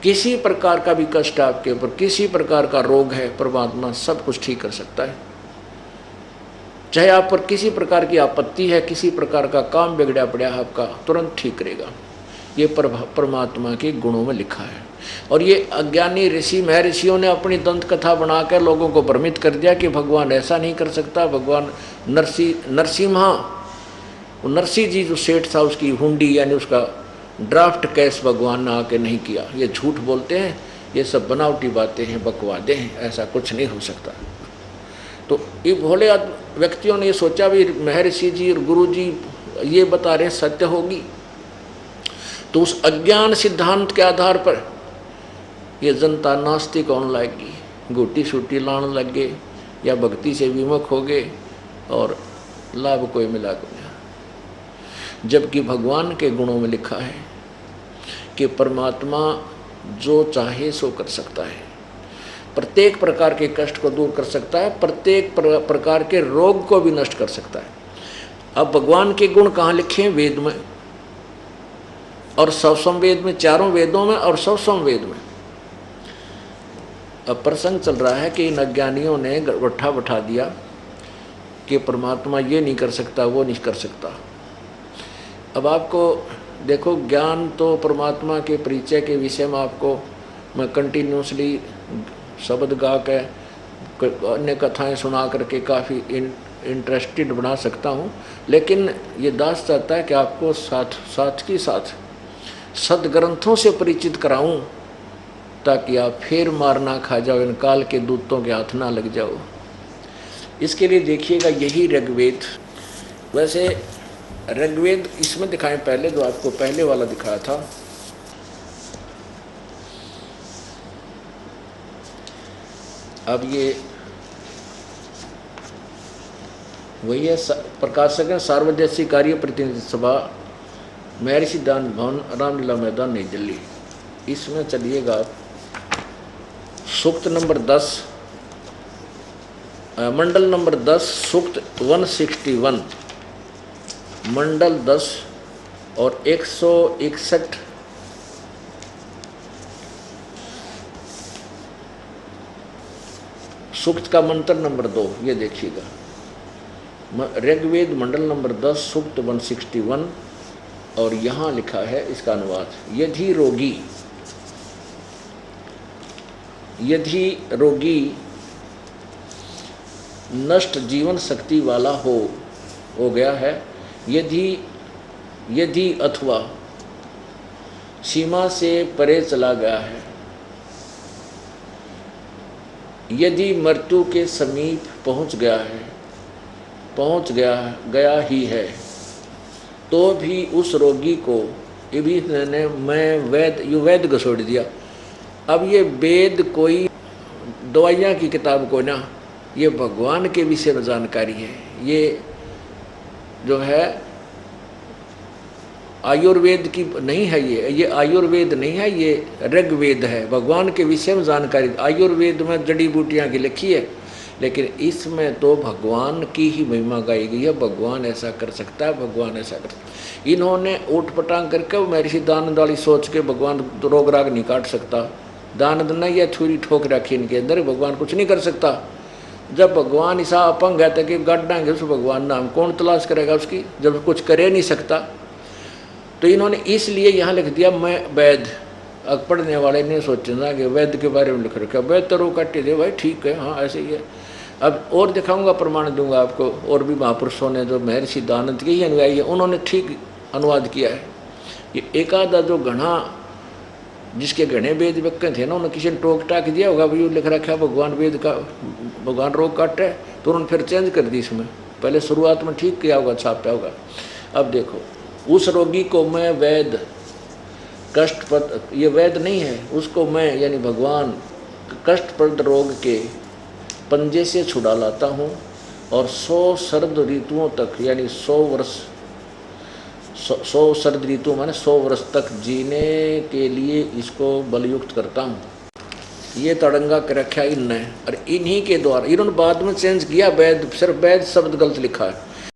किसी प्रकार का भी कष्ट आपके ऊपर, किसी प्रकार का रोग है, परमात्मा सब कुछ ठीक कर सकता है। चाहे आप पर किसी प्रकार की आपत्ति है, किसी प्रकार का काम बिगड़ा पड़ा है आपका, तुरंत ठीक करेगा। ये परमात्मा के गुणों में लिखा है। और ये अज्ञानी ऋषि महर्षियों ने अपनी दंत कथा बनाकर लोगों को भ्रमित कर दिया कि भगवान ऐसा नहीं कर सकता। भगवान नरसिम्हा, नरसिंह जी जो सेठ था, उसकी हुंडी यानी उसका ड्राफ्ट कैश भगवान ने आके नहीं किया। ये झूठ बोलते हैं, ये सब बनावटी बातें हैं, बकवादे हैं, ऐसा कुछ नहीं हो सकता। तो ये भोले व्यक्तियों ने ये सोचा भी महर्षि जी और गुरु जी ये बता रहे सत्य होगी, तो उस अज्ञान सिद्धांत के आधार पर ये जनता नास्तिक होने लगेगी, गोटी सूटी लाने लग गए या भक्ति से विमुख हो गए और लाभ कोई मिला को नहीं। जबकि भगवान के गुणों में लिखा है कि परमात्मा जो चाहे सो कर सकता है, प्रत्येक प्रकार के कष्ट को दूर कर सकता है, प्रत्येक प्रकार के रोग को भी नष्ट कर सकता है। अब भगवान के गुण कहाँ लिखे हैं? वेद में और सवसम वेद में, चारों वेदों में और सवसम वेद में। अब प्रसंग चल रहा है कि इन अज्ञानियों ने गट्ठा बैठा दिया कि परमात्मा ये नहीं कर सकता, वो नहीं कर सकता। अब आपको देखो, ज्ञान तो परमात्मा के परिचय के विषय में आपको मैं कंटिन्यूसली शब्द गा के अन्य कथाएं सुना करके काफ़ी इंटरेस्टेड बना सकता हूँ, लेकिन ये दास चाहता है कि आपको साथ के साथ सदग्रंथों से परिचित कराऊं, ताकि आप फिर मार ना खा जाओ, इन काल के दूतों के हाथ ना लग जाओ। इसके लिए देखिएगा यही ऋग्वेद, वैसे ऋग्वेद इसमें दिखाएं पहले, जो आपको पहले वाला दिखाया था। अब ये वही है, प्रकाशक है सार्वजनिक कार्य प्रतिनिधि सभा, महर्षि दान भवन, रामलीला मैदान, नई दिल्ली। इसमें चलिएगा आप सूक्त नंबर 10, मंडल नंबर 10, सूक्त 161, मंडल 10 और 161 सूक्त का मंत्र नंबर 2, ये देखिएगा। ऋग्वेद मंडल नंबर 10 सूक्त 161, और यहाँ लिखा है इसका अनुवाद, यदि रोगी नष्ट जीवन शक्ति वाला हो गया है, यदि अथवा सीमा से परे चला गया है, यदि मृत्यु के समीप पहुंच गया ही है, तो भी उस रोगी को, ये भी मैं वेद को छोड़ दिया। अब ये वेद कोई दवाइयाँ की किताब को ना, ये भगवान के विषय में जानकारी है। ये जो है आयुर्वेद की नहीं है, ये आयुर्वेद नहीं है, ये ऋग्वेद है, भगवान के विषय में जानकारी। आयुर्वेद में जड़ी बूटियाँ की लिखी है, लेकिन इसमें तो भगवान की ही महिमा गाई गई है। भगवान ऐसा कर सकता है, भगवान ऐसा कर सकता है। इन्होंने ऊट पटांग करके महर्षि दानंद वाली सोच के भगवान रोग राग नहीं काट सकता, दानंद ने यह थोड़ी ठोक रखी इनके अंदर, भगवान कुछ नहीं कर सकता। जब भगवान ऐसा अपंग है कि गाड़ांगे उस भगवान नाम कौन तलाश करेगा उसकी, जब कुछ करे नहीं सकता। तो इन्होंने इसलिए यहाँ लिख दिया मैं वैद। अब पढ़ने वाले ने सोचना कि वैद के बारे में लिख रखा, वैद तो रोग काटे दे भाई, ठीक है, हाँ ऐसे ही है। अब और दिखाऊंगा, प्रमाण दूंगा आपको, और भी महापुरुषों ने जो महर्षि दानंद के ही अनुयायी है उन्होंने ठीक अनुवाद किया है। ये एक आधा जो घना जिसके घने वेद व्यक्ति थे ना, उन्होंने किसी ने टोक टाक दिया होगा, भाई लिख रखा है भगवान वेद का, भगवान रोग काटे, तो उन्होंने फिर चेंज कर दी इसमें, पहले शुरुआत में ठीक किया होगा, छापा होगा। अब देखो, उस रोगी को मैं वैद कष्टप्रद, ये वैद नहीं है, उसको मैं यानी भगवान कष्टप्रद रोग के पंजे से छुड़ा लाता हूँ, और 100 शरद ऋतुओं तक यानी 100 वर्ष, 100 शरद ऋतु माने 100 वर्ष तक जीने के लिए इसको बलयुक्त करता हूँ। ये तड़ंगा कर रखा इनने, और इन्हीं के द्वारा, इन्होंने बाद में चेंज किया वैद, सिर्फ वैद शब्द गलत लिखा है।